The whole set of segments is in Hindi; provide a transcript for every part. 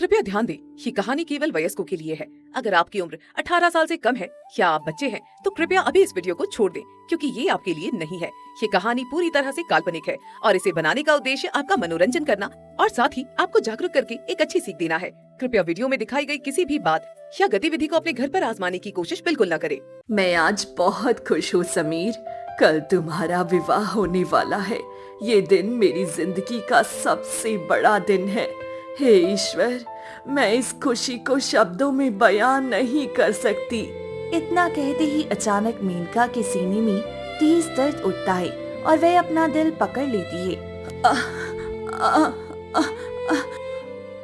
कृपया ध्यान दें, ये कहानी केवल वयस्कों के लिए है। अगर आपकी उम्र 18 साल से कम है या आप बच्चे हैं तो कृपया अभी इस वीडियो को छोड़ दें, क्योंकि ये आपके लिए नहीं है। ये कहानी पूरी तरह से काल्पनिक है और इसे बनाने का उद्देश्य आपका मनोरंजन करना और साथ ही आपको जागरूक करके एक अच्छी सीख देना है। कृपया वीडियो में दिखाई गई किसी भी बात या गतिविधि को अपने घर पर आजमाने की कोशिश बिल्कुल न करें। मैं आज बहुत खुश हूँ समीर, कल तुम्हारा विवाह होने वाला है। ये दिन मेरी जिंदगी का सबसे बड़ा दिन है। हे ईश्वर, मैं इस खुशी को शब्दों में बयान नहीं कर सकती। इतना कहते ही अचानक मेनका के सीने में तेज दर्द उठता है और वह अपना दिल पकड़ लेती है।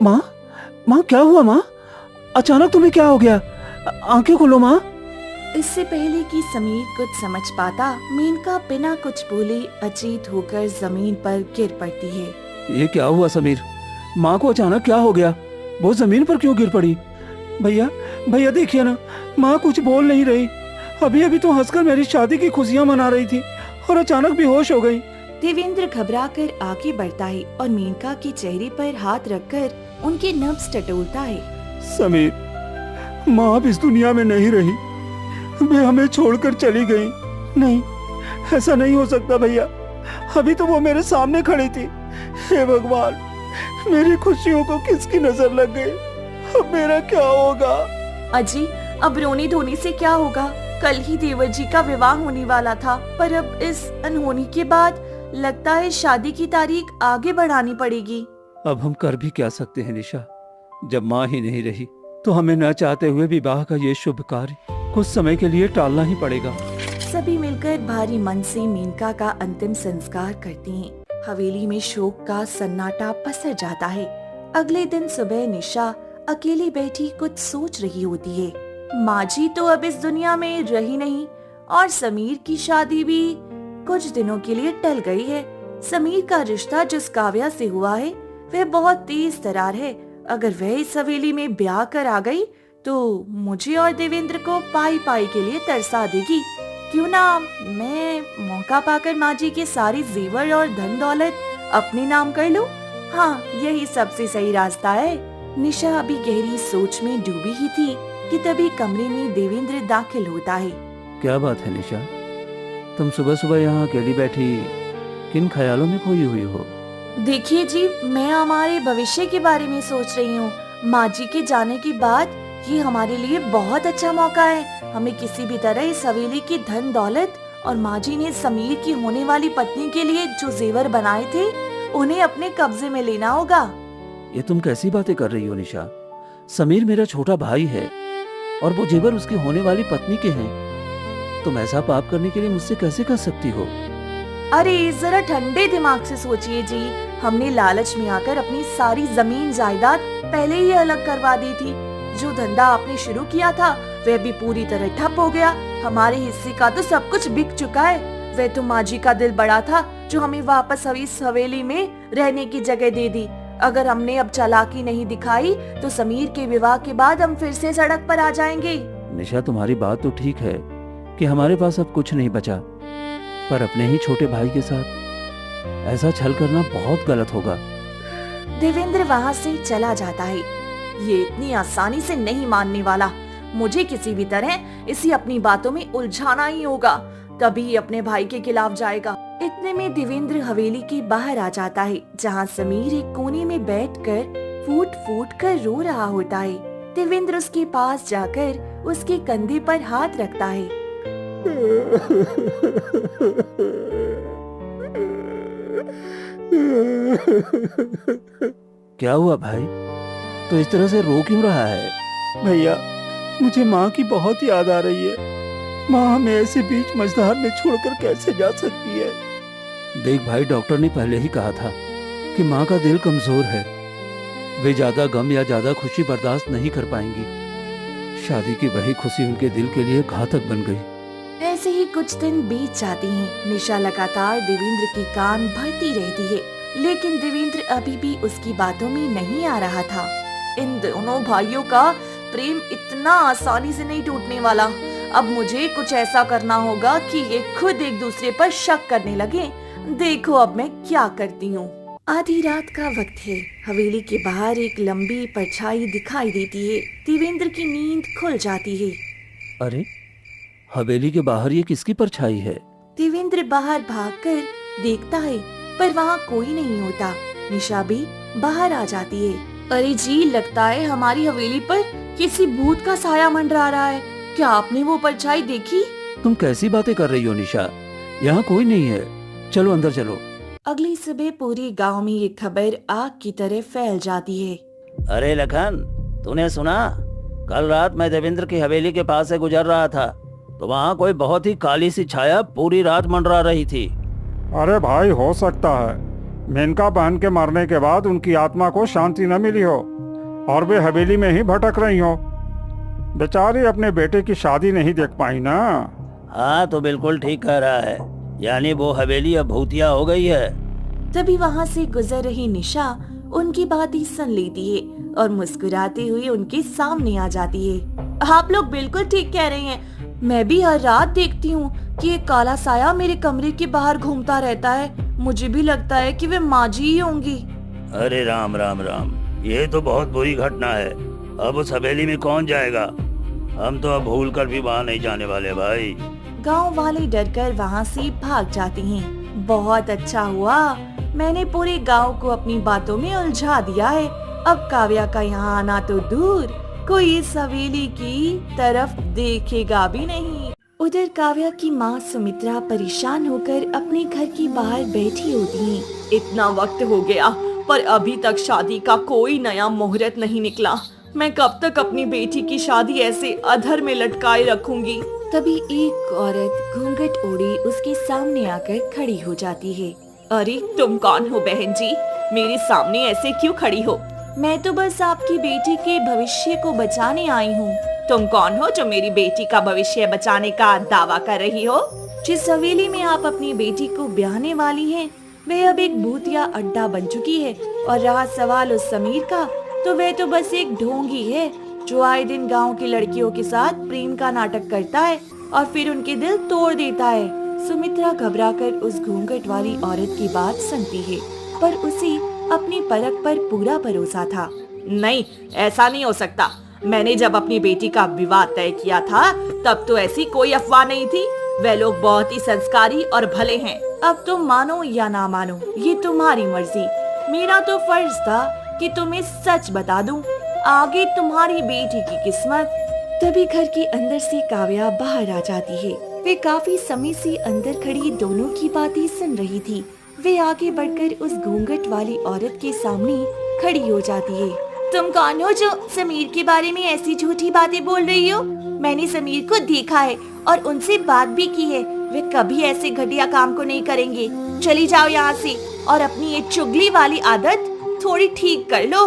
माँ, माँ क्या हुआ माँ? अचानक तुम्हें क्या हो गया? आंखें खोलो माँ। इससे पहले कि समीर कुछ समझ पाता, मेनका बिना कुछ बोले अचेत होकर जमीन पर गिर पड़ती है। ये क्या हुआ समीर? माँ को अचानक क्या हो गया? वो जमीन पर क्यों गिर पड़ी? भैया, भैया देखिए ना, माँ कुछ बोल नहीं रही। अभी अभी तो हंसकर मेरी शादी की खुशियाँ मना रही थी और अचानक बेहोश हो गई। देवेंद्र घबराकर आगे बढ़ता है और मेनका के चेहरे पर हाथ रखकर उनके नब्ज टटोलता है। समीर, माँ अब इस दुनिया में नहीं रही, वे हमें छोड़कर चली गई। नहीं, ऐसा नहीं हो सकता भैया, अभी तो वो मेरे सामने खड़ी थी। हे भगवान, मेरी खुशियों को किसकी नजर लग गई? अब मेरा क्या होगा? अजी, अब रोने धोने से क्या होगा? कल ही देवर जी का विवाह होने वाला था, पर अब इस अनहोनी के बाद लगता है शादी की तारीख आगे बढ़ानी पड़ेगी। अब हम कर भी क्या सकते हैं निशा? जब माँ ही नहीं रही तो हमें न चाहते हुए विवाह का ये शुभ कार्य कुछ समय के लिए टालना ही पड़ेगा। सभी मिलकर भारी मन से मेनका का अंतिम संस्कार करते हैं। हवेली में शोक का सन्नाटा पसर जाता है। अगले दिन सुबह निशा अकेली बैठी कुछ सोच रही होती है। माँ जी तो अब इस दुनिया में रही नहीं और समीर की शादी भी कुछ दिनों के लिए टल गई है। समीर का रिश्ता जिस काव्या से हुआ है वह बहुत तेज तरार है। अगर वह इस हवेली में ब्याह कर आ गई तो मुझे और देवेंद्र को पाई पाई के लिए तरसा देगी। क्यों ना मैं मौका पाकर माँ जी के सारे जेवर और धन दौलत अपने नाम कर लूं? हाँ, यही सबसे सही रास्ता है। निशा अभी गहरी सोच में डूबी ही थी कि तभी कमरे में देवेंद्र दाखिल होता है। क्या बात है निशा, तुम सुबह सुबह यहाँ अकेली बैठी किन ख्यालों में खोई हुई हो? देखिए जी, मैं हमारे भविष्य के बारे में सोच रही हूँ। माँ जी के जाने के बाद ये हमारे लिए बहुत अच्छा मौका है। हमें किसी भी तरह इस हवेली की धन दौलत और माँ जी ने समीर की होने वाली पत्नी के लिए जो जेवर बनाए थे उन्हें अपने कब्जे में लेना होगा। ये तुम कैसी बातें कर रही हो निशा? समीर मेरा छोटा भाई है और वो जेवर उसकी होने वाली पत्नी के हैं। तुम ऐसा पाप करने के लिए मुझसे कैसे कर सकती हो? अरे जरा ठंडे दिमाग से सोचिए जी, हमने लालच में आकर अपनी सारी जमीन जायदाद पहले ही अलग करवा दी थी। जो धंधा आपने शुरू किया था वह भी पूरी तरह ठप हो गया। हमारे हिस्से का तो सब कुछ बिक चुका है। वह तो माँ जी का दिल बड़ा था जो हमें वापस इस हवेली में रहने की जगह दे दी। अगर हमने अब चालाकी नहीं दिखाई तो समीर के विवाह के बाद हम फिर से सड़क पर आ जाएंगे। निशा, तुम्हारी बात तो ठीक है कि हमारे पास अब कुछ नहीं बचा, पर अपने ही छोटे भाई के साथ ऐसा छल करना बहुत गलत होगा। देवेंद्र वहाँ से चला जाता है। ये इतनी आसानी से नहीं मानने वाला। मुझे किसी भी तरह इसे अपनी बातों में उलझाना ही होगा, तभी अपने भाई के खिलाफ जाएगा। इतने में देवेंद्र हवेली के बाहर आ जाता है, जहाँ समीर एक कोने में बैठकर फूट फूट कर रो रहा होता है। देवेंद्र उसके पास जाकर उसके कंधे पर हाथ रखता है। क्या हुआ भाई, तो इस तरह से रो क्यों रहा है? भैया, मुझे माँ की बहुत याद आ रही है। माँ हमें ऐसे बीच मझधार में छोड़कर कैसे जा सकती है? देख भाई, डॉक्टर ने पहले ही कहा था कि माँ का दिल कमजोर है। वे ज्यादा गम या ज्यादा खुशी बर्दाश्त नहीं कर पाएंगी। शादी की वही खुशी उनके दिल के लिए घातक बन गई। ऐसे ही कुछ दिन बीत जाते हैं। निशा लगातार देवेंद्र की कान भरती रहती है, लेकिन देवेंद्र अभी भी उसकी बातों में नहीं आ रहा था। इन दोनों भाइयों का प्रेम इतना आसानी से नहीं टूटने वाला। अब मुझे कुछ ऐसा करना होगा कि ये खुद एक दूसरे पर शक करने लगे। देखो अब मैं क्या करती हूँ। आधी रात का वक्त है। हवेली के बाहर एक लंबी परछाई दिखाई देती है। देवेंद्र की नींद खुल जाती है। अरे, हवेली के बाहर ये किसकी परछाई है? देवेंद्र बाहर भागकर देखता है, पर वहाँ कोई नहीं होता। निशा भी बाहर आ जाती है। अरे जी, लगता है हमारी हवेली पर किसी भूत का साया मंडरा रहा है। क्या आपने वो परछाई देखी? तुम कैसी बातें कर रही हो निशा? यहाँ कोई नहीं है। चलो अंदर चलो। अगली सुबह पूरे गांव में ये खबर आग की तरह फैल जाती है। अरे लखन, तूने सुना? कल रात मैं देवेंद्र की हवेली के पास से गुजर रहा था तो वहाँ कोई बहुत ही काली सी छाया पूरी रात मंडरा रही थी। अरे भाई, हो सकता है मेनका बहन के मरने के बाद उनकी आत्मा को शांति न मिली हो और वे हवेली में ही भटक रही हो। बेचारी अपने बेटे की शादी नहीं देख पाई ना। हाँ, तो बिल्कुल ठीक कह रहा है। यानी वो हवेली अब भूतिया हो गई है। तभी वहाँ से गुजर रही निशा उनकी बातें सुन लेती है और मुस्कुराते हुए उनके सामने आ जाती है। आप लोग बिल्कुल ठीक कह रहे हैं। मैं भी हर रात देखती हूँ कि एक काला साया मेरे कमरे के बाहर घूमता रहता है। मुझे भी लगता है कि वे माँ जी ही होंगी। अरे राम राम राम, ये तो बहुत बुरी घटना है। अब उस हवेली में कौन जाएगा? हम तो अब भूल कर भी वहाँ नहीं जाने वाले भाई। गांव वाले डरकर वहाँ से भाग जाते हैं। बहुत अच्छा हुआ, मैंने पूरे गांव को अपनी बातों में उलझा दिया है। अब काव्या का यहाँ आना तो दूर, कोई इस हवेली की तरफ देखेगा भी नहीं। उधर काव्या की माँ सुमित्रा परेशान होकर अपने घर के बाहर बैठी होती है। इतना वक्त हो गया पर अभी तक शादी का कोई नया मुहूर्त नहीं निकला। मैं कब तक अपनी बेटी की शादी ऐसे अधर में लटकाए रखूंगी। तभी एक औरत घूंघट ओढ़े उसके सामने आकर खड़ी हो जाती है। अरे तुम कौन हो बहन जी? मेरे सामने ऐसे क्यों खड़ी हो? मैं तो बस आपकी बेटी के भविष्य को बचाने आई हूँ। तुम कौन हो जो मेरी बेटी का भविष्य बचाने का दावा कर रही हो? जिस हवेली में आप अपनी बेटी को ब्याहने वाली हैं, वह अब एक भूतिया अड्डा बन चुकी है। और रहा सवाल उस समीर का, तो वह तो बस एक ढोंगी है जो आए दिन गांव की लड़कियों के साथ प्रेम का नाटक करता है और फिर उनके दिल तोड़ देता है। सुमित्रा घबराकर उस घूंघट वाली औरत की बात सुनती है, पर उसे अपनी परख पर पूरा भरोसा था। नहीं, ऐसा नहीं हो सकता। मैंने जब अपनी बेटी का विवाह तय किया था तब तो ऐसी कोई अफवाह नहीं थी। वे लोग बहुत ही संस्कारी और भले हैं। अब तुम मानो या ना मानो, ये तुम्हारी मर्जी। मेरा तो फर्ज था कि तुम्हें सच बता दूं। आगे तुम्हारी बेटी की किस्मत। तभी घर के अंदर से काव्या बाहर आ जाती है। वे काफी समय से अंदर खड़ी दोनों की बातें सुन रही थी। वे आगे बढ़कर उस घूंघट वाली औरत के सामने खड़ी हो जाती है। तुम कौन हो जो समीर के बारे में ऐसी झूठी बातें बोल रही हो? मैंने समीर को देखा है और उनसे बात भी की है। वे कभी ऐसे घटिया काम को नहीं करेंगे। चली जाओ यहाँ से और अपनी ये चुगली वाली आदत थोड़ी ठीक कर लो।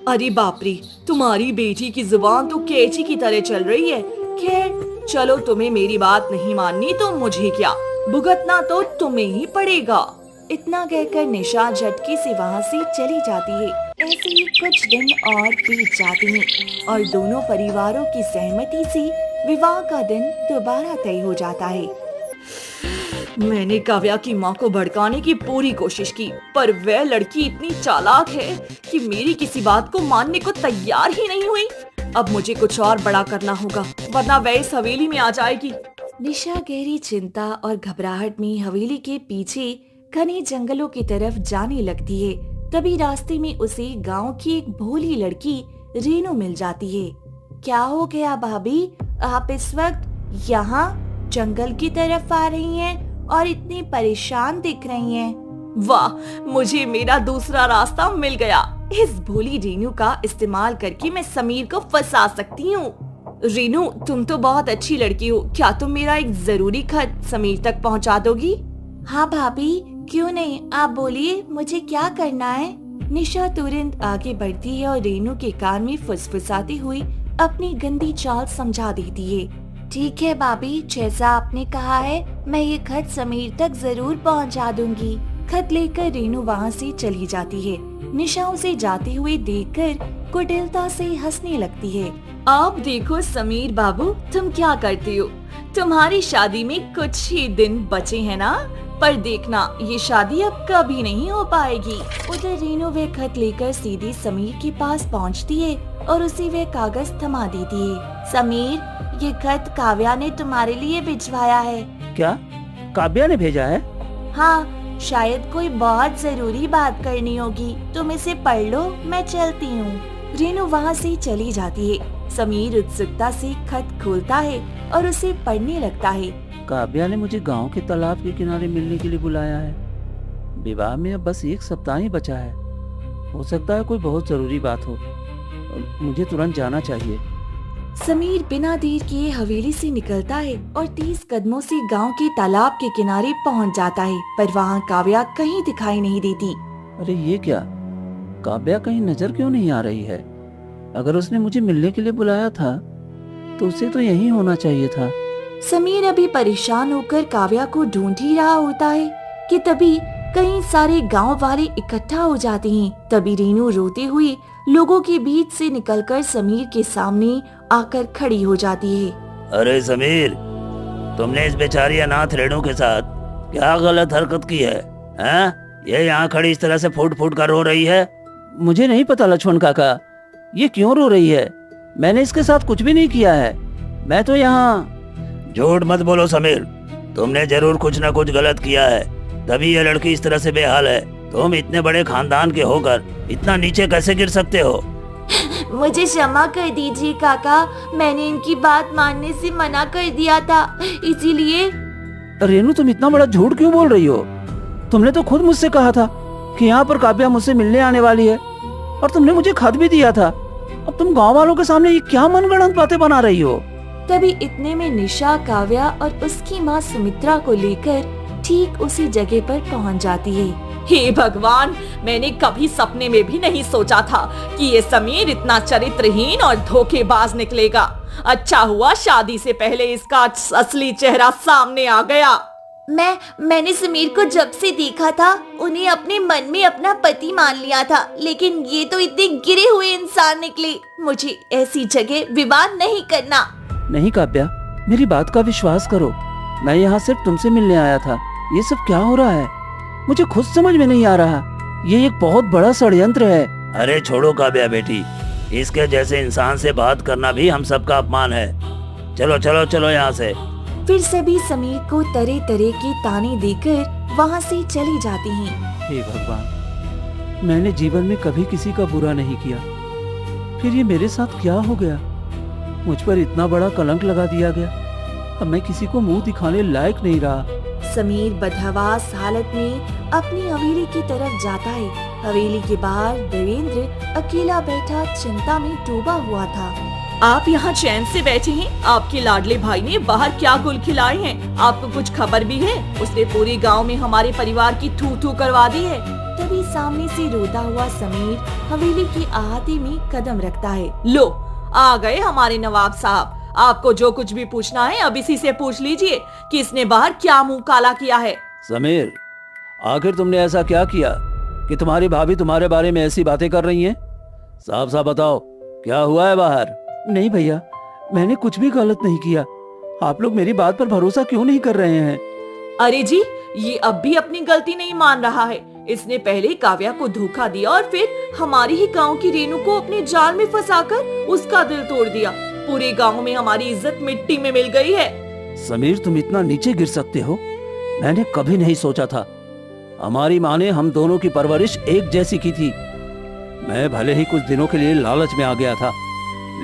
अरे बाप रे, तुम्हारी बेटी की जुबान तो कैंची की तरह चल रही है। खैर चलो, तुम्हें मेरी बात नहीं माननी तो मुझे क्या, भुगतना तो तुम्हें ही पड़ेगा। इतना कहकर निशा झटके से वहाँ से चली जाती है। ऐसे ही कुछ दिन और बीत जाते हैं और दोनों परिवारों की सहमति से विवाह का दिन दोबारा तय हो जाता है। मैंने काव्या की माँ को भड़काने की पूरी कोशिश की, पर वह लड़की इतनी चालाक है कि मेरी किसी बात को मानने को तैयार ही नहीं हुई। अब मुझे कुछ और बड़ा करना होगा, वरना वह इस हवेली में आ जाएगी। निशा गहरी चिंता और घबराहट में हवेली के पीछे घने जंगलों की तरफ जाने लगती है। तभी रास्ते में उसे गांव की एक भोली लड़की रेनू मिल जाती है। क्या हो गया भाभी, आप इस वक्त यहाँ जंगल की तरफ आ रही हैं और इतनी परेशान दिख रही हैं। वाह, मुझे मेरा दूसरा रास्ता मिल गया। इस भोली रेनू का इस्तेमाल करके मैं समीर को फंसा सकती हूँ। रेनू, तुम तो बहुत अच्छी लड़की हो। क्या तुम मेरा एक जरूरी खत समीर तक पहुँचा दोगी? हाँ भाभी, क्यों नहीं, आप बोलिए, मुझे क्या करना है? निशा तुरंत आगे बढ़ती है और रेनू के कान में फुसफुसाती हुई अपनी गंदी चाल समझा देती है। ठीक है भाभी, जैसा आपने कहा है, मैं ये खत समीर तक जरूर पहुंचा दूंगी। खत लेकर रेनू वहाँ से चली जाती है। निशा उसे जाते हुए देखकर कुटिलता से हंसने लगती है। आप देखो समीर बाबू, तुम क्या करती हो? तुम्हारी शादी में कुछ ही दिन बचे हैं ना? पर देखना ये शादी अब कभी नहीं हो पाएगी। उधर रीनू वे खत लेकर सीधी समीर के पास पहुंचती है और उसे वे कागज थमा देती है। समीर, ये खत काव्या ने तुम्हारे लिए भिजवाया है। क्या काव्या ने भेजा है? हाँ, शायद कोई बहुत जरूरी बात करनी होगी। तुम इसे पढ़ लो, मैं चलती हूँ। रीनू वहाँ से चली जाती है। समीर उत्सुकता से खत खोलता है और उसे पढ़ने लगता है। काव्या ने मुझे गांव के तालाब के किनारे मिलने के लिए बुलाया है। विवाह में अब बस 1 सप्ताह ही बचा है। हो सकता है कोई बहुत जरूरी बात हो। मुझे तुरंत जाना चाहिए। समीर बिना देर किए हवेली से निकलता है और 30 कदमों से गांव के तालाब के किनारे पहुंच जाता है, पर वहां काव्या कहीं दिखाई नहीं देती। अरे ये क्या, काव्या कहीं नजर क्यों नहीं आ रही है? अगर उसने मुझे मिलने के लिए बुलाया था तो उसे तो यहीं होना चाहिए था। समीर अभी परेशान होकर काव्या को ढूंढ ही रहा होता है कि तभी कई सारे गांव वाले इकट्ठा हो जाते हैं। तभी रीनू रोते हुए लोगों के बीच से निकलकर समीर के सामने आकर खड़ी हो जाती है। अरे समीर, तुमने इस बेचारी अनाथ रेणु के साथ क्या गलत हरकत की है? हैं? ये यहाँ खड़ी इस तरह से फूट फूट कर रो रही है। मुझे नहीं पता लक्ष्मण काका, ये क्यों रो रही है। मैंने इसके साथ कुछ भी नहीं किया है। मैं तो यहाँ। झूठ मत बोलो समीर, तुमने जरूर कुछ न कुछ गलत किया है, तभी ये लड़की इस तरह से बेहाल है। तुम इतने बड़े खानदान के होकर इतना नीचे कैसे गिर सकते हो? मुझे क्षमा कर दीजिए काका, मैंने इनकी बात मानने से मना कर दिया था, इसीलिए। रेनू, तुम इतना बड़ा झूठ क्यों बोल रही हो? तुमने तो खुद मुझसे कहा था कि यहाँ पर काव्या मुझसे मिलने आने वाली है, और तुमने मुझे खत भी दिया था। अब तुम गांव वालों के सामने ये क्या मनगढ़ंत बातें बना रही हो? तभी इतने में निशा काव्या और उसकी माँ सुमित्रा को लेकर ठीक उसी जगह पर पहुंच जाती है। हे भगवान, मैंने कभी सपने में भी नहीं सोचा था कि ये समीर इतना चरित्रहीन और धोखेबाज निकलेगा। अच्छा हुआ शादी से पहले इसका असली चेहरा सामने आ गया। मैंने समीर को जब से देखा था, उन्हें अपने मन में अपना पति मान लिया था, लेकिन ये तो इतने गिरे हुए इंसान निकले। मुझे ऐसी जगह विवाह नहीं करना। नहीं काव्या, मेरी बात का विश्वास करो। मैं यहाँ सिर्फ तुमसे मिलने आया था। ये सब क्या हो रहा है, मुझे खुद समझ में नहीं आ रहा। ये एक बहुत बड़ा षड्यंत्र है। अरे छोड़ो काव्या बेटी, इसके जैसे इंसान से बात करना भी हम सबका अपमान है। चलो चलो चलो यहाँ से। फिर सभी समीर को तरह तरह के ताने देकर वहाँ से चली जाती हैं। हे भगवान, मैंने जीवन में कभी किसी का बुरा नहीं किया, फिर ये मेरे साथ क्या हो गया? मुझ पर इतना बड़ा कलंक लगा दिया गया। अब मैं किसी को मुंह दिखाने लायक नहीं रहा। समीर बदहवास हालत में अपनी हवेली की तरफ जाता है। हवेली के बाहर देवेंद्र अकेला बैठा चिंता में डूबा हुआ था। आप यहाँ चैन से बैठे हैं? आपके लाडले भाई ने बाहर क्या गुल खिलाए हैं? आपको कुछ खबर भी है? उसने पूरे गांव में हमारे परिवार की थू थू करवा दी है। तभी सामने से रोता हुआ समीर हवेली के अहाते में कदम रखता है। लो, आ गए हमारे नवाब साहब। आपको जो कुछ भी पूछना है अब इसी से पूछ लीजिए कि इसने बाहर क्या मुंह काला किया है। समीर, आखिर तुमने ऐसा क्या किया कि तुम्हारी भाभी तुम्हारे बारे में ऐसी बातें कर रही हैं? साफ साफ बताओ, क्या हुआ है बाहर? नहीं भैया, मैंने कुछ भी गलत नहीं किया। आप लोग मेरी बात पर भरोसा क्यों नहीं कर रहे हैं? अरे जी, ये अब भी अपनी गलती नहीं मान रहा है। इसने पहले काव्या को धोखा दिया और फिर हमारे ही गांव की रेणु को अपने जाल में फंसाकर उसका दिल तोड़ दिया। पूरे गांव में हमारी इज्जत मिट्टी में मिल गई है। समीर, तुम इतना नीचे गिर सकते हो, मैंने कभी नहीं सोचा था। हमारी माँ ने हम दोनों की परवरिश एक जैसी की थी। मैं भले ही कुछ दिनों के लिए लालच में आ गया था,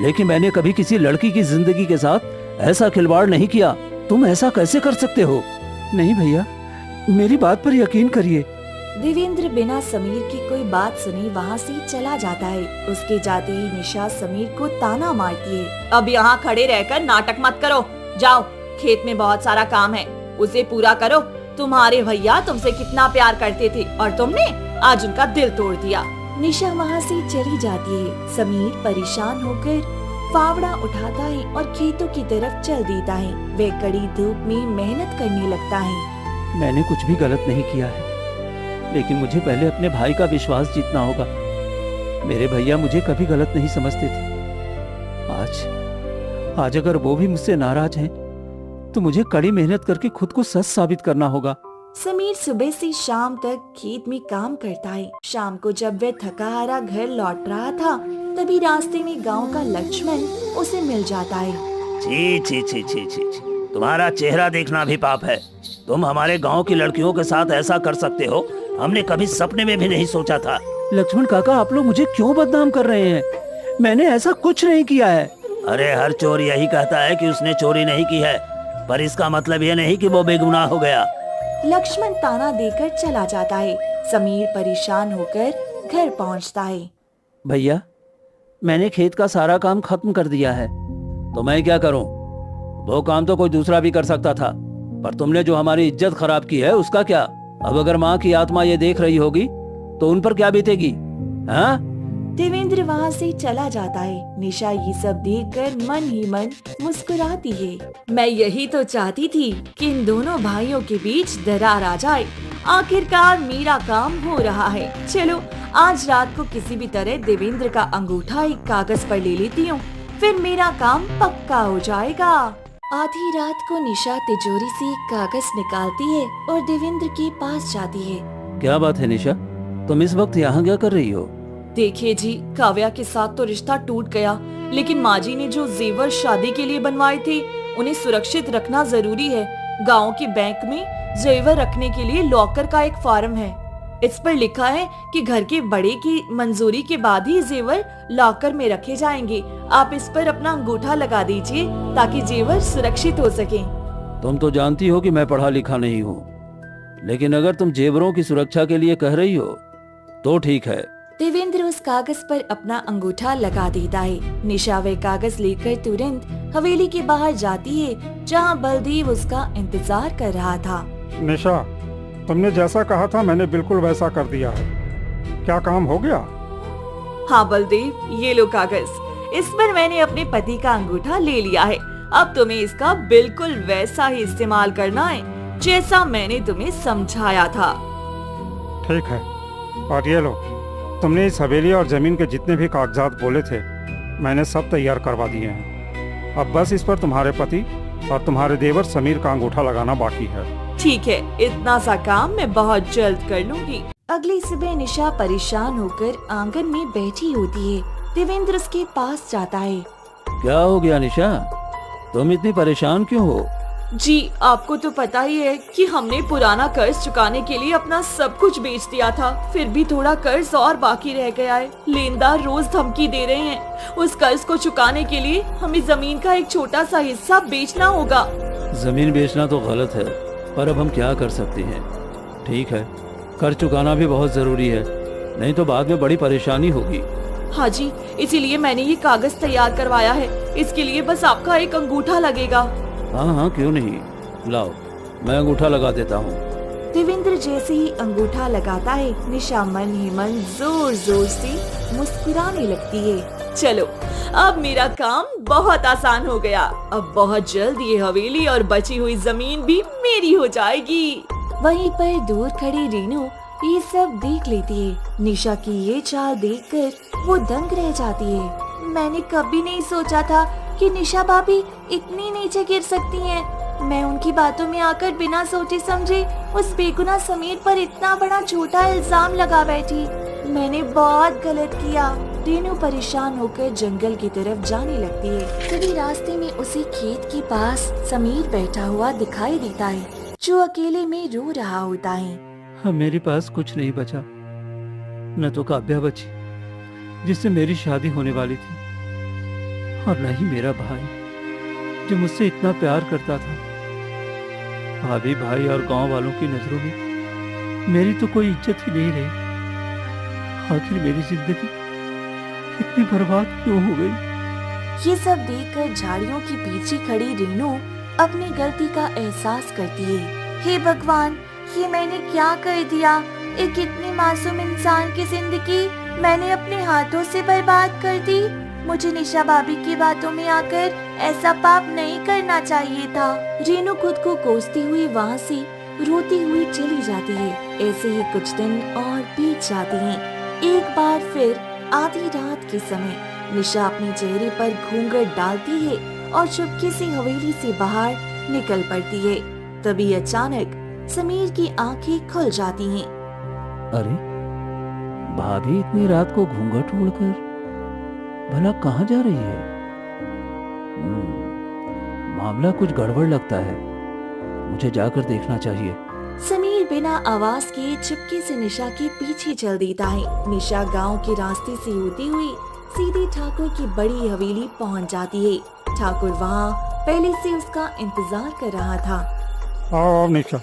लेकिन मैंने कभी किसी लड़की की जिंदगी के साथ ऐसा खिलवाड़ नहीं किया। तुम ऐसा कैसे कर सकते हो? नहीं भैया, मेरी बात पर यकीन करिए। देवेंद्र बिना समीर की कोई बात सुने वहाँ से चला जाता है। उसके जाते ही निशा समीर को ताना मारती है। अब यहाँ खड़े रहकर नाटक मत करो, जाओ, खेत में बहुत सारा काम है, उसे पूरा करो। तुम्हारे भैया तुमसे कितना प्यार करते थे और तुमने आज उनका दिल तोड़ दिया। निशा वहाँ से चली जाती है। समीर परेशान होकर फावड़ा उठाता है और खेतों की तरफ चल देता है। वह कड़ी धूप में मेहनत करने लगता है। मैंने कुछ भी गलत नहीं किया है, लेकिन मुझे पहले अपने भाई का विश्वास जीतना होगा। मेरे भैया मुझे कभी गलत नहीं समझते थे। आज अगर वो भी मुझसे नाराज हैं, तो मुझे कड़ी मेहनत करके खुद को सच साबित करना होगा। समीर सुबह से शाम तक खेत में काम करता है। शाम को जब वह थका हारा घर लौट रहा था, तभी रास्ते में गांव का लक्ष्मण उसे मिल जाता है। छी छी छी छी छी छी, तुम्हारा चेहरा देखना भी पाप है। तुम हमारे गांव की लड़कियों के साथ ऐसा कर सकते हो, हमने कभी सपने में भी नहीं सोचा था। लक्ष्मण काका, आप लोग मुझे क्यों बदनाम कर रहे हैं? मैंने ऐसा कुछ नहीं किया है। अरे हर चोर यही कहता है कि उसने चोरी नहीं की है, पर इसका मतलब ये नहीं कि वो बेगुनाह हो गया। लक्ष्मण ताना देकर चला जाता है। समीर परेशान होकर घर पहुंचता है। भैया, मैंने खेत का सारा काम खत्म कर दिया है, तो मैं क्या करूं? वो काम तो कोई दूसरा भी कर सकता था, पर तुमने जो हमारी इज्जत खराब की है उसका क्या? अब अगर माँ की आत्मा ये देख रही होगी तो उन पर क्या बीतेगी? हाँ? देवेंद्र वहाँ से चला जाता है। निशा ये सब देखकर मन ही मन मुस्कुराती है। मैं यही तो चाहती थी कि इन दोनों भाइयों के बीच दरार आ जाए। आखिरकार मेरा काम हो रहा है। चलो आज रात को किसी भी तरह देवेंद्र का अंगूठा एक कागज पर ले लेती हूँ, फिर मेरा काम पक्का हो जाएगा। आधी रात को निशा तिजोरी से एक कागज निकालती है और देवेंद्र के पास जाती है। क्या बात है निशा, तुम इस वक्त यहाँ क्या कर रही हो? देखिए जी, काव्या के साथ तो रिश्ता टूट गया, लेकिन माँ जी ने जो जेवर शादी के लिए बनवाए थे उन्हें सुरक्षित रखना जरूरी है। गांव के बैंक में जेवर रखने के लिए लॉकर का एक फॉर्म है। इस पर लिखा है कि घर के बड़े की मंजूरी के बाद ही जेवर लॉकर में रखे जाएंगे। आप इस पर अपना अंगूठा लगा दीजिए ताकि जेवर सुरक्षित हो सके। तुम तो जानती हो कि मैं पढ़ा लिखा नहीं हूँ, लेकिन अगर तुम जेवरों की सुरक्षा के लिए कह रही हो तो ठीक है। देवेंद्र उस कागज पर अपना अंगूठा लगा देता है। निशा वह कागज लेकर तुरंत हवेली के बाहर जाती है, जहाँ बलदेव उसका इंतजार कर रहा था। निशा, तुमने जैसा कहा था मैंने बिल्कुल वैसा कर दिया है। क्या काम हो गया? हाँ बलदेव, ये लो कागज। इस पर मैंने अपने पति का अंगूठा ले लिया है। अब तुम्हें इसका बिल्कुल वैसा ही इस्तेमाल करना है जैसा मैंने तुम्हें समझाया था। ठीक है, और ये लो, तुमने इस हवेली और जमीन के जितने भी कागजात बोले थे मैंने सब तैयार करवा दिए हैं। अब बस इस पर तुम्हारे पति और तुम्हारे देवर समीर का अंगूठा लगाना बाकी है। ठीक है, इतना सा काम मैं बहुत जल्द कर लूंगी। अगली सुबह निशा परेशान होकर आंगन में बैठी होती है। देवेंद्र उसके पास जाता है। क्या हो गया निशा, तुम इतनी परेशान क्यों हो? जी, आपको तो पता ही है कि हमने पुराना कर्ज चुकाने के लिए अपना सब कुछ बेच दिया था। फिर भी थोड़ा कर्ज और बाकी रह गया है। लेनदार रोज धमकी दे रहे हैं। उस कर्ज को चुकाने के लिए हमें जमीन का एक छोटा सा हिस्सा बेचना होगा। जमीन बेचना तो गलत है, पर अब हम क्या कर सकते हैं? ठीक है, कर्ज चुकाना भी बहुत जरूरी है, नहीं तो बाद में बड़ी परेशानी होगी। हाँ जी, इसीलिए मैंने ये कागज तैयार करवाया है। इसके लिए बस आपका एक अंगूठा लगेगा। हाँ हाँ, क्यों नहीं, लाओ मैं अंगूठा लगा देता हूँ। देवेंद्र जैसे ही अंगूठा लगाता है, निशा मन ही मन जोर जोर से मुस्कुराने लगती है। चलो, अब मेरा काम बहुत आसान हो गया। अब बहुत जल्द ये हवेली और बची हुई जमीन भी मेरी हो जाएगी। वहीं पर दूर खड़ी रीनू ये सब देख लेती है। निशा की ये चाल देखकर वो दंग रह जाती है। मैंने कभी नहीं सोचा था कि निशा भाभी इतनी नीचे गिर सकती हैं। मैं उनकी बातों में आकर बिना सोचे समझे उस बेगुनाह समीर पर इतना बड़ा झूठा इल्जाम लगा बैठी। मैंने बहुत गलत किया। रीनू परेशान होकर जंगल की तरफ जाने लगती है। तभी रास्ते में उसे खेत के पास समीर बैठा हुआ दिखाई देता है, जो अकेले में रो रहा होता है। हाँ, मेरे पास कुछ नहीं बचा, न तो काव्या बची जिससे मेरी शादी होने वाली थी, और न ही मेरा भाई जो मुझसे इतना प्यार करता था। भाभी, भाई और गांव वालों की नजरों में मेरी तो कोई इज्जत ही नहीं रही। आखिर मेरी जिंदगी इतनी बर्बाद क्यों हो गई? ये सब देखकर झाड़ियों के पीछे खड़ी रीनू अपनी गलती का एहसास करती है। हे भगवान, ये मैंने क्या कर दिया? एक इतनी मासूम इंसान की जिंदगी मैंने अपने हाथों से बर्बाद कर दी। मुझे निशा भाभी की बातों में आकर ऐसा पाप नहीं करना चाहिए था। रीनू खुद को कोसती हुई वहाँ से रोती हुई चली जाती है। ऐसे ही कुछ दिन और बीत जाते हैं। एक बार फिर आधी रात के समय निशा अपने चेहरे पर घूंघट डालती है और चुपके से हवेली से बाहर निकल पड़ती है। तभी अचानक समीर की आंखें खुल जाती हैं। अरे भाभी इतनी रात को घूंघट ओढ़कर भला कहाँ जा रही है? मामला कुछ गड़बड़ लगता है, मुझे जाकर देखना चाहिए। समीर बिना आवाज के चुपके से निशा के पीछे चल देता है। निशा गांव के रास्ते से होती हुई सीधे ठाकुर की बड़ी हवेली पहुंच जाती है। ठाकुर वहां पहले से उसका इंतजार कर रहा था। आओ निशा,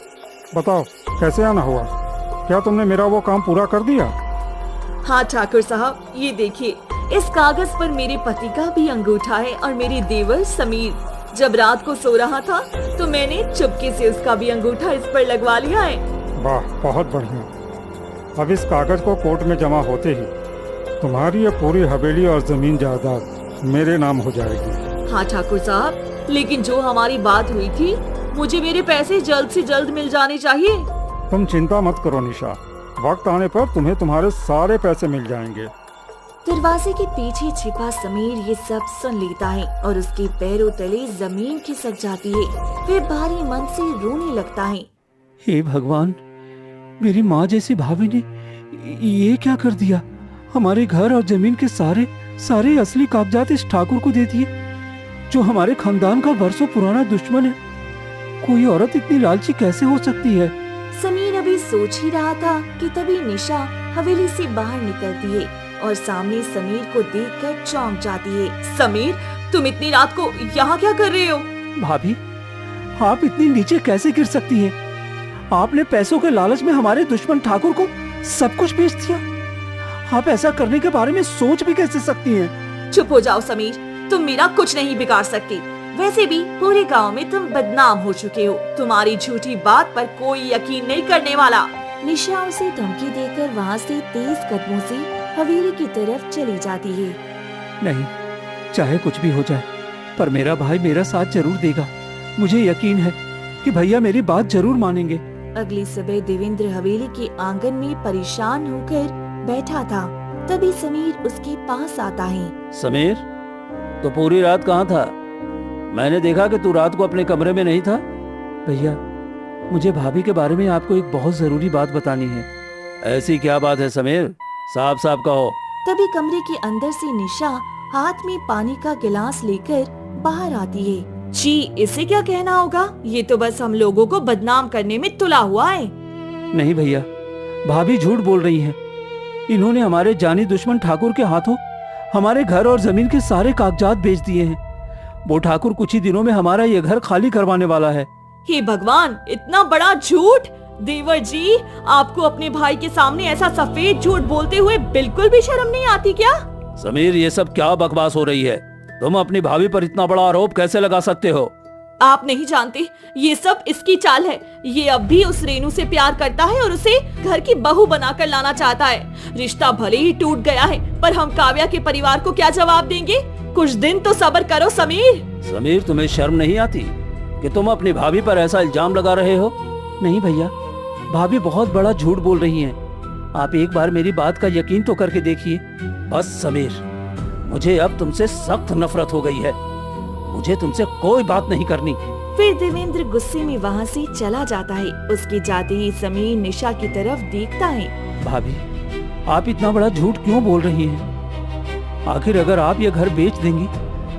बताओ कैसे आना हुआ? क्या तुमने मेरा वो काम पूरा कर दिया? हाँ ठाकुर साहब, ये देखिए, इस कागज पर मेरे पति का भी अंगूठा है और मेरे देवर समीर जब रात को सो रहा था तो मैंने चुपके से उसका भी अंगूठा इस पर लगवा लिया है। वाह, बहुत बढ़िया। अब इस कागज को कोर्ट में जमा होते ही तुम्हारी ये पूरी हवेली और जमीन जायदाद मेरे नाम हो जाएगी। हाँ ठाकुर साहब, लेकिन जो हमारी बात हुई थी, मुझे मेरे पैसे जल्द से जल्द मिल जाने चाहिए। तुम चिंता मत करो निशा, वक्त आने पर तुम्हें तुम्हारे सारे पैसे मिल जाएंगे। दरवाजे के पीछे छिपा समीर ये सब सुन लेता है और उसके पैरों तले जमीन खिसक जाती है। वह भारी मन से रोने लगता है। हे भगवान, मेरी माँ जैसी भाभी ने ये क्या कर दिया? हमारे घर और जमीन के सारे असली कागजात इस ठाकुर को दे दिए, जो हमारे खानदान का वर्षों पुराना दुश्मन है। कोई औरत इतनी लालची कैसे हो सकती है? समीर अभी सोच ही रहा था कि तभी निशा हवेली से बाहर निकलती है और सामने समीर को देखकर चौंक जाती है। समीर, तुम इतनी रात को यहाँ क्या कर रहे हो? भाभी, आप इतनी नीचे कैसे गिर सकती हैं? आपने पैसों के लालच में हमारे दुश्मन ठाकुर को सब कुछ बेच दिया। आप ऐसा करने के बारे में सोच भी कैसे सकती हैं? चुप हो जाओ समीर, तुम मेरा कुछ नहीं बिगाड़ सकती। वैसे भी पूरे गांव में तुम बदनाम हो चुके हो। तुम्हारी झूठी बात पर कोई यकीन नहीं करने वाला। निशा उसे धमकी देकर वहाँ से तेज कदमों से हवेली की तरफ चली जाती है। नहीं, चाहे कुछ भी हो जाए, पर मेरा भाई मेरा साथ जरूर देगा। मुझे यकीन है कि भैया मेरी बात जरूर मानेंगे। अगली सुबह देवेंद्र हवेली के आंगन में परेशान होकर बैठा था। तभी समीर उसके पास आता है। समीर, तो पूरी रात कहाँ था? मैंने देखा कि तू रात को अपने कमरे में नहीं था। भैया, मुझे भाभी के बारे में आपको एक बहुत जरूरी बात बतानी है। ऐसी क्या बात है समीर? साफ साफ कहो। तभी कमरे के अंदर से निशा हाथ में पानी का गिलास लेकर बाहर आती है। जी, इसे क्या कहना होगा? ये तो बस हम लोगों को बदनाम करने में तुला हुआ है। नहीं भैया, भाभी झूठ बोल रही हैं। इन्होंने हमारे जानी दुश्मन ठाकुर के हाथों हमारे घर और जमीन के सारे कागजात बेच दिए हैं। वो ठाकुर कुछ ही दिनों में हमारा ये घर खाली करवाने वाला है। हे भगवान, इतना बड़ा झूठ! देवर जी, आपको अपने भाई के सामने ऐसा सफेद झूठ बोलते हुए बिल्कुल भी शर्म नहीं आती क्या? समीर, ये सब क्या बकवास हो रही है? तुम अपनी भाभी पर इतना बड़ा आरोप कैसे लगा सकते हो? आप नहीं जानते, ये सब इसकी चाल है। ये अब भी उस रेनू से प्यार करता है और उसे घर की बहू बनाकर लाना चाहता है। रिश्ता भले ही टूट गया है, पर हम काव्या के परिवार को क्या जवाब देंगे? कुछ दिन तो सब्र करो समीर। समीर, तुम्हें शर्म नहीं आती कि तुम अपनी भाभी पर ऐसा इल्जाम लगा रहे हो? नहीं भैया, भाभी बहुत बड़ा झूठ बोल रही हैं। आप एक बार मेरी बात का यकीन तो करके देखिए। बस समीर, मुझे अब तुमसे सख्त नफरत हो गई है। मुझे तुमसे कोई बात नहीं करनी। फिर देवेंद्र गुस्से में वहाँ से चला जाता है। उसके जाते ही समीर निशा की तरफ देखता है। भाभी, आप इतना बड़ा झूठ क्यों बोल रही हैं? आखिर अगर आप ये घर बेच देंगी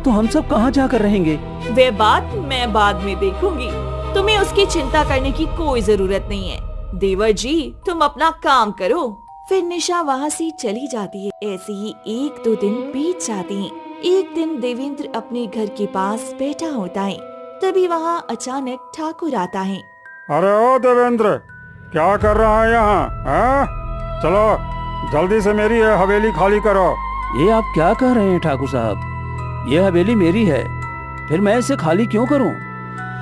तो हम सब कहाँ जाकर रहेंगे? वे बात मैं बाद में देखूंगी। तुम्हें उसकी चिंता करने की कोई जरूरत नहीं है। देवर जी, तुम अपना काम करो। फिर निशा वहाँ से चली जाती है। ऐसे ही 1-2 दिन बीत जाते हैं। एक दिन देवेंद्र अपने घर के पास बैठा होता है। तभी वहाँ अचानक ठाकुर आता है। अरे ओ देवेंद्र, क्या कर रहा है यहाँ? चलो जल्दी से मेरी ये हवेली खाली करो। ये आप क्या कह रहे हैं ठाकुर साहब? ये हवेली मेरी है, फिर मैं इसे खाली क्यों करूं?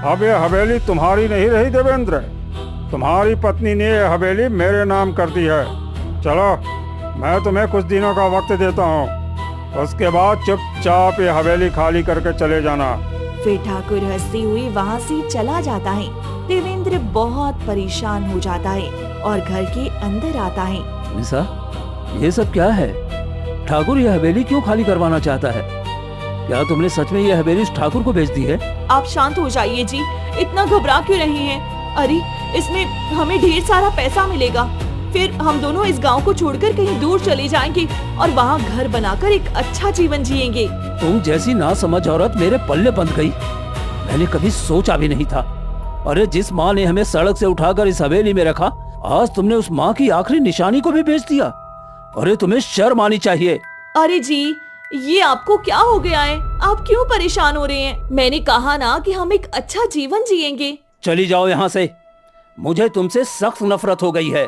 अब ये हवेली तुम्हारी नहीं रही देवेंद्र, तुम्हारी पत्नी ने ये हवेली मेरे नाम कर दी है। चलो, मैं तुम्हें कुछ दिनों का वक्त देता हूँ, उसके बाद चुपचाप ये हवेली खाली करके चले जाना। फिर ठाकुर हंसते हुए वहाँ से चला जाता है। देवेंद्र बहुत परेशान हो जाता है और घर के अंदर आता है। निशा, ये सब क्या है? ठाकुर ये हवेली क्यों खाली करवाना चाहता है? क्या तुमने सच में ये हवेली उस ठाकुर को बेच दी है? आप शांत हो जाइए जी, इतना घबरा क्यों रहे हैं? अरे इसमें हमें ढेर सारा पैसा मिलेगा, फिर हम दोनों इस गांव को छोड़कर कहीं दूर चले जाएंगे और वहाँ घर बनाकर एक अच्छा जीवन जिएंगे। तुम जैसी ना समझ औरत मेरे पल्ले बंध गई। मैंने कभी सोचा भी नहीं था। अरे जिस माँ ने हमें सड़क से उठाकर इस हवेली में रखा, आज तुमने उस माँ की आखिरी निशानी को भी बेच दिया। अरे तुम्हें शर्म आनी चाहिए। अरे जी, ये आपको क्या हो गया है? आप क्यों परेशान हो रहे हैं? मैंने कहा ना कि हम एक अच्छा जीवन जिएंगे। चली जाओ यहाँ से, मुझे तुमसे सख्त नफरत हो गई है।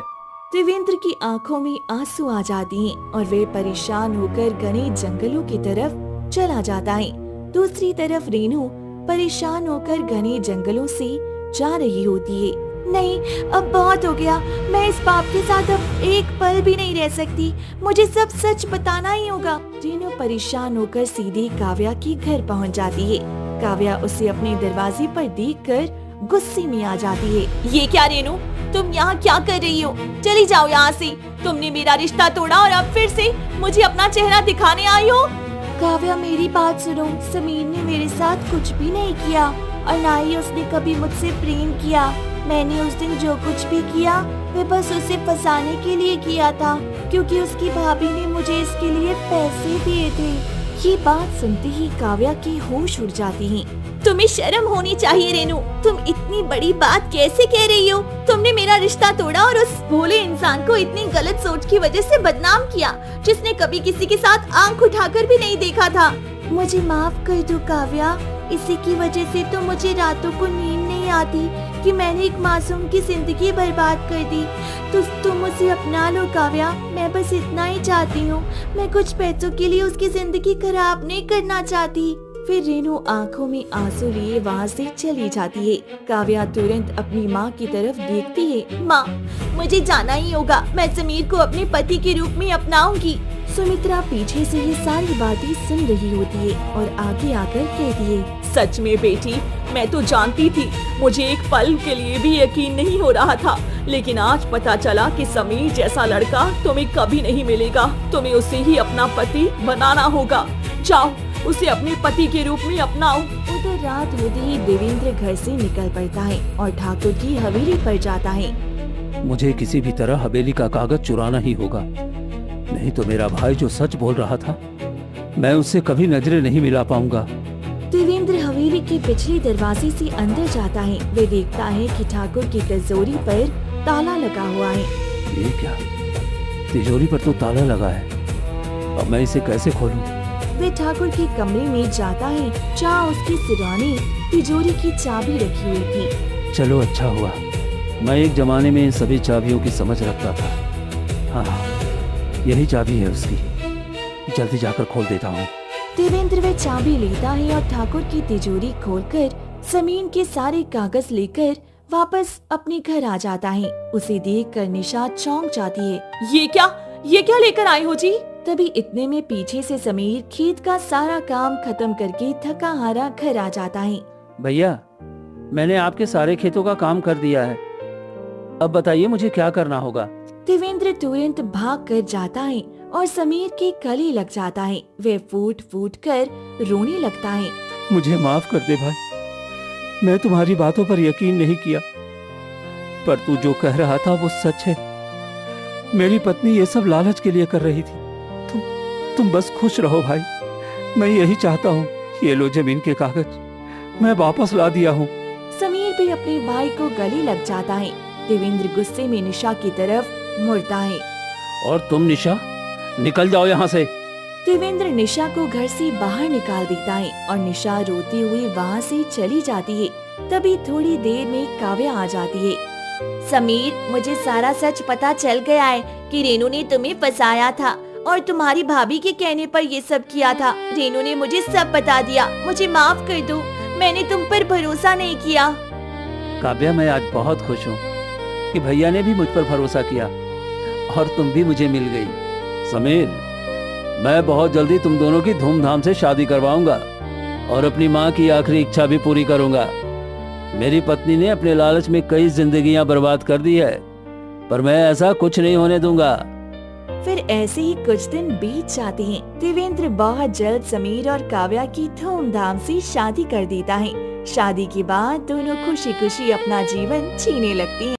देवेंद्र की आंखों में आंसू आ जाते हैं और वे परेशान होकर घने जंगलों की तरफ चला जाता है। दूसरी तरफ रेनू परेशान होकर घने जंगलों से जा रही होती है। नहीं, अब बहुत हो गया। मैं इस पाप के साथ अब एक पल भी नहीं रह सकती। मुझे सब सच बताना ही होगा। रेनू परेशान होकर सीधे काव्या के घर पहुंच जाती है। काव्या उसे अपने दरवाजे पर देखकर गुस्से में आ जाती है। ये क्या रेनू, तुम यहाँ क्या कर रही हो? चली जाओ यहाँ से। तुमने मेरा रिश्ता तोड़ा और अब फिर से मुझे अपना चेहरा दिखाने आई हो। काव्या, मेरी बात सुनो। समीर ने मेरे साथ कुछ भी नहीं किया और ना ही उसने कभी मुझसे प्रेम किया। मैंने उस दिन जो कुछ भी किया वे बस उसे फंसाने के लिए किया था, क्योंकि उसकी भाभी ने मुझे इसके लिए पैसे दिए थे। ये बात सुनते ही काव्या की होश उड़ जाती है। तुम्हें शर्म होनी चाहिए रेनू, तुम इतनी बड़ी बात कैसे कह रही हो? तुमने मेरा रिश्ता तोड़ा और उस भोले इंसान को इतनी गलत सोच की वजह से बदनाम किया, जिसने कभी किसी के साथ आंख उठाकर भी नहीं देखा था। मुझे माफ कर दो काव्या, इसी की वजह से तो मुझे रातों को नींद नहीं आती कि मैंने एक मासूम की जिंदगी बर्बाद कर दी। तो तुम उसे अपना लो काव्या, मैं बस इतना ही चाहती हूँ। मैं कुछ पैसों के लिए उसकी जिंदगी खराब नहीं करना चाहती। फिर रेनू आंखों में आंसू लिए वहाँ से चली जाती है। काव्या तुरंत अपनी माँ की तरफ देखती है। माँ, मुझे जाना ही होगा। मैं समीर को अपने पति के रूप में अपनाऊंगी। सुमित्रा पीछे से ये सारी बातें सुन रही होती है और आगे आकर कहती है, सच में बेटी, मैं तो जानती थी। मुझे एक पल के लिए भी यकीन नहीं हो रहा था, लेकिन आज पता चला कि समीर जैसा लड़का तुम्हें कभी नहीं मिलेगा। तुम्हें उसे ही अपना पति बनाना होगा। जाओ, उसे अपने पति के रूप में अपनाओ। उधर रात होते ही देवेंद्र घर से निकल पड़ता है और ठाकुर की हवेली पर जाता है। मुझे किसी भी तरह हवेली का कागज चुराना ही होगा, नहीं तो मेरा भाई जो सच बोल रहा था मैं उससे कभी नजरें नहीं मिला पाऊंगा। देवेंद्र हवेली के पिछले दरवाजे से अंदर जाता है। वे देखता है कि ठाकुर की तिजोरी पर ताला लगा हुआ है। ये क्या, तिजोरी पर तो ताला लगा है, अब मैं इसे कैसे खोलूं? वे ठाकुर के कमरे में जाता है जहाँ उसकी सिरहाने तिजोरी की चाबी रखी हुई थी। चलो अच्छा हुआ, मैं एक जमाने में इन सभी चाबियों की समझ रखता था। हाँ, यही चाबी है उसकी, जल्दी जाकर खोल देता हूँ। देवेंद्र वे चाबी लेता है और ठाकुर की तिजोरी खोलकर जमीन के सारे कागज लेकर वापस अपने घर आ जाता है। उसे देखकर निशा चौंक जाती है। ये क्या लेकर आए हो जी? तभी इतने में पीछे से समीर खेत का सारा काम खत्म करके थका हारा घर आ जाता है। भैया, मैंने आपके सारे खेतों का काम कर दिया है, अब बताइए मुझे क्या करना होगा? देवेंद्र तुरंत भाग कर जाता है और समीर के गले लग जाता है। वे फूट फूट कर रोने लगता है। मुझे माफ कर दे भाई, मैं तुम्हारी बातों पर यकीन नहीं किया, पर तू जो कह रहा था वो सच है। मेरी पत्नी ये सब लालच के लिए कर रही थी। तुम बस खुश रहो भाई, मैं यही चाहता हूँ। ये लो जमीन के कागज, मैं वापस ला दिया हूँ। समीर भी अपने भाई को गले लग जाता है। देवेंद्र गुस्से में निशा की तरफ मुड़ता है। और तुम निशा, निकल जाओ यहाँ से। देवेंद्र निशा को घर से बाहर निकाल देता है और निशा रोती हुई वहाँ से चली जाती है। तभी थोड़ी देर में काव्या आ जाती है। समीर, मुझे सारा सच पता चल गया है कि रेनू ने तुम्हें फंसाया था और तुम्हारी भाभी के कहने पर ये सब किया था। रेनू ने मुझे सब बता दिया। मुझे माफ कर दो, मैंने तुम पर भरोसा नहीं किया। काव्या, मैं आज बहुत खुश हूँ कि भैया ने भी मुझ पर भरोसा किया और तुम भी मुझे मिल गई। समीर, मैं बहुत जल्दी तुम दोनों की धूमधाम से शादी करवाऊंगा और अपनी माँ की आखिरी इच्छा भी पूरी करूंगा। मेरी पत्नी ने अपने लालच में कई जिंदगियां बर्बाद कर दी है, पर मैं ऐसा कुछ नहीं होने दूंगा। फिर ऐसे ही कुछ दिन बीत जाते हैं। देवेंद्र बहुत जल्द समीर और काव्या की धूमधाम से शादी कर देता है। शादी के बाद दोनों खुशी खुशी अपना जीवन जीने लगती हैं।